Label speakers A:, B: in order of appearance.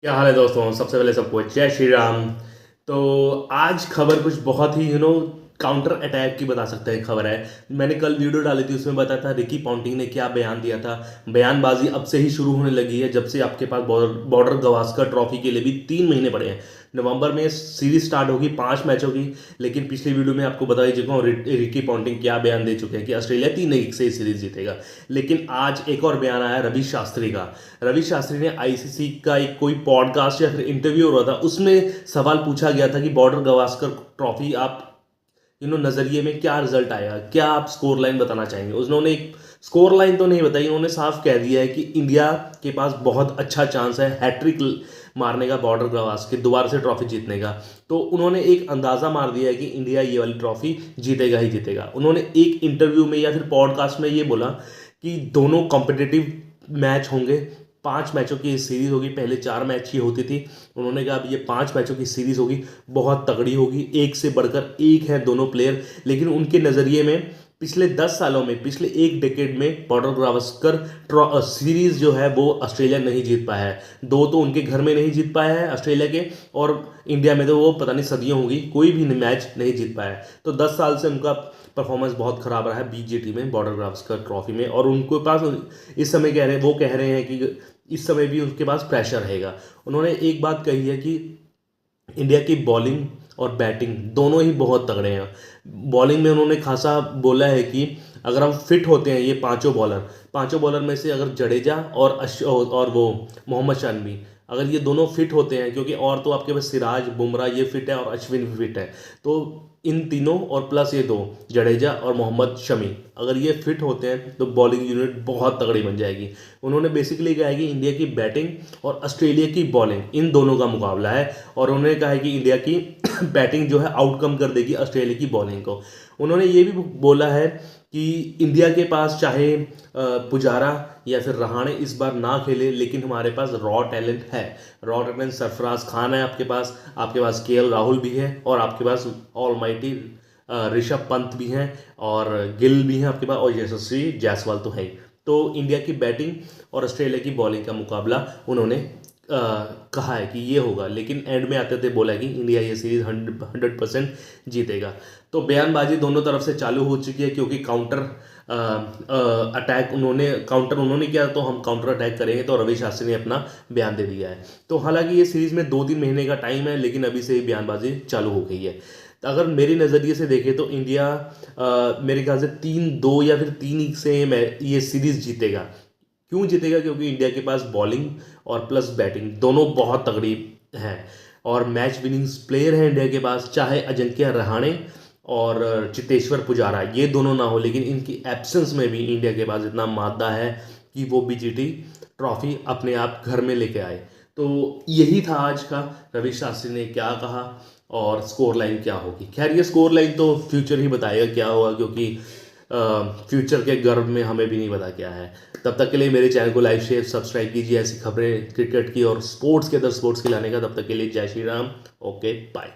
A: क्या हाल है दोस्तों। सबसे पहले सबको जय श्री राम। तो आज खबर कुछ बहुत ही काउंटर अटैक की बता सकते हैं खबर है। मैंने कल वीडियो डाली थी, उसमें बताया था रिकी पॉन्टिंग ने क्या बयान दिया था। बयानबाजी अब से ही शुरू होने लगी है, जब से आपके पास बॉर्डर बॉर्डर गवास्कर ट्रॉफी के लिए भी 3 महीने पड़े हैं। नवंबर में सीरीज स्टार्ट होगी 5 मैचों की। लेकिन पिछली वीडियो में आपको बता ही चुका हूँ रिकी पॉन्टिंग क्या बयान दे चुके हैं कि ऑस्ट्रेलिया 3-1 से सीरीज जीतेगा। लेकिन आज एक और बयान आया रवि शास्त्री का। रवि शास्त्री ने आईसीसी का एक कोई पॉडकास्ट या फिर इंटरव्यू हो रहा था, उसमें सवाल पूछा गया था कि बॉर्डर गवास्कर ट्रॉफी आप नजरिए में क्या रिजल्ट आएगा, क्या आप स्कोर लाइन बताना चाहेंगे। उन्होंने एक स्कोर लाइन तो नहीं बताई, उन्होंने साफ कह दिया है कि इंडिया के पास बहुत अच्छा चांस है हैट्रिक मारने का, बॉर्डर गवास्कर दोबारा से ट्रॉफी जीतने का। तो उन्होंने एक अंदाजा मार दिया है कि इंडिया ये वाली ट्रॉफी जीतेगा ही जीतेगा। उन्होंने एक इंटरव्यू में या फिर पॉडकास्ट में ये बोला कि दोनों कॉम्पिटिटिव मैच होंगे। 5 मैचों की सीरीज होगी, पहले 4 मैच ही होती थी। उन्होंने कहा अब ये 5 मैचों की सीरीज होगी, बहुत तगड़ी होगी, एक से बढ़कर एक है दोनों प्लेयर। लेकिन उनके नज़रिए में पिछले 10 सालों में, पिछले एक डेकेड में बॉर्डर गावस्कर सीरीज जो है वो ऑस्ट्रेलिया नहीं जीत पाया है। दो तो उनके घर में नहीं जीत पाया है ऑस्ट्रेलिया के, और इंडिया में तो वो पता नहीं सदियों होगी कोई भी मैच नहीं जीत पाया है। तो 10 साल से उनका परफॉर्मेंस बहुत खराब रहा है बीजीटी में, बॉर्डर गावस्कर ट्रॉफी में। और उनके पास इस समय वो कह रहे हैं कि इस समय भी उनके पास प्रेशर रहेगा। उन्होंने एक बात कही है कि इंडिया की बॉलिंग और बैटिंग दोनों ही बहुत तगड़े हैं। बॉलिंग में उन्होंने खासा बोला है कि अगर हम फिट होते हैं, ये पांचों बॉलर में से अगर जडेजा और वो मोहम्मद शमी, अगर ये दोनों फिट होते हैं, क्योंकि और तो आपके पास सिराज बुमराह ये फिट है और अश्विन भी फिट है, तो इन तीनों और प्लस ये दो जडेजा और मोहम्मद शमी, अगर ये फिट होते हैं तो बॉलिंग यूनिट बहुत तगड़ी बन जाएगी। उन्होंने बेसिकली कहा है कि इंडिया की बैटिंग और ऑस्ट्रेलिया की बॉलिंग, इन दोनों का मुकाबला है। और उन्होंने कहा है कि इंडिया की बैटिंग जो है आउटकम कर देगी ऑस्ट्रेलिया की बॉलिंग को। उन्होंने ये भी बोला है कि इंडिया के पास चाहे पुजारा या फिर रहाणे इस बार ना खेले, लेकिन हमारे पास रॉ टैलेंट है। रॉ टैलेंट सरफराज खान है आपके पास केएल राहुल भी है, और आपके पास ऑलमाइटी ऋषभ पंत भी हैं, और गिल भी हैं आपके पास, और यशस्वी जायसवाल तो है ही। तो इंडिया की बैटिंग और ऑस्ट्रेलिया की बॉलिंग का मुकाबला उन्होंने कहा है कि ये होगा। लेकिन एंड में आते थे बोला कि इंडिया ये सीरीज 100% जीतेगा। तो बयानबाजी दोनों तरफ से चालू हो चुकी है, क्योंकि काउंटर उन्होंने किया तो हम काउंटर अटैक करेंगे। तो रवि शास्त्री ने अपना बयान दे दिया है। तो हालांकि ये सीरीज में 2-3 महीने का टाइम है, लेकिन अभी से ही बयानबाजी चालू हो गई है। तो अगर मेरी नज़रिए से देखें तो इंडिया मेरे ख्याल से 3-2 या फिर 3 से ये सीरीज जीतेगा। क्यों जीतेगा? क्योंकि इंडिया के पास बॉलिंग और प्लस बैटिंग दोनों बहुत तगड़ी हैं, और मैच विनिंग प्लेयर हैं इंडिया के पास। चाहे अजिंक्य रहाणे और चितेश्वर पुजारा ये दोनों ना हो, लेकिन इनकी एब्सेंस में भी इंडिया के पास इतना मादा है कि वो बीजीटी ट्रॉफी अपने आप घर में लेके आए। तो यही था आज का, रवि शास्त्री ने क्या कहा और स्कोर लाइन क्या होगी। खैर ये स्कोर लाइन तो फ्यूचर ही बताएगा क्या होगा, क्योंकि फ्यूचर के गर्भ में हमें भी नहीं पता क्या है। तब तक के लिए मेरे चैनल को लाइक शेयर सब्सक्राइब कीजिए, ऐसी खबरें क्रिकेट की और स्पोर्ट्स के अंदर स्पोर्ट्स खिलाने का। तब तक के लिए जय श्री राम। Okay bye.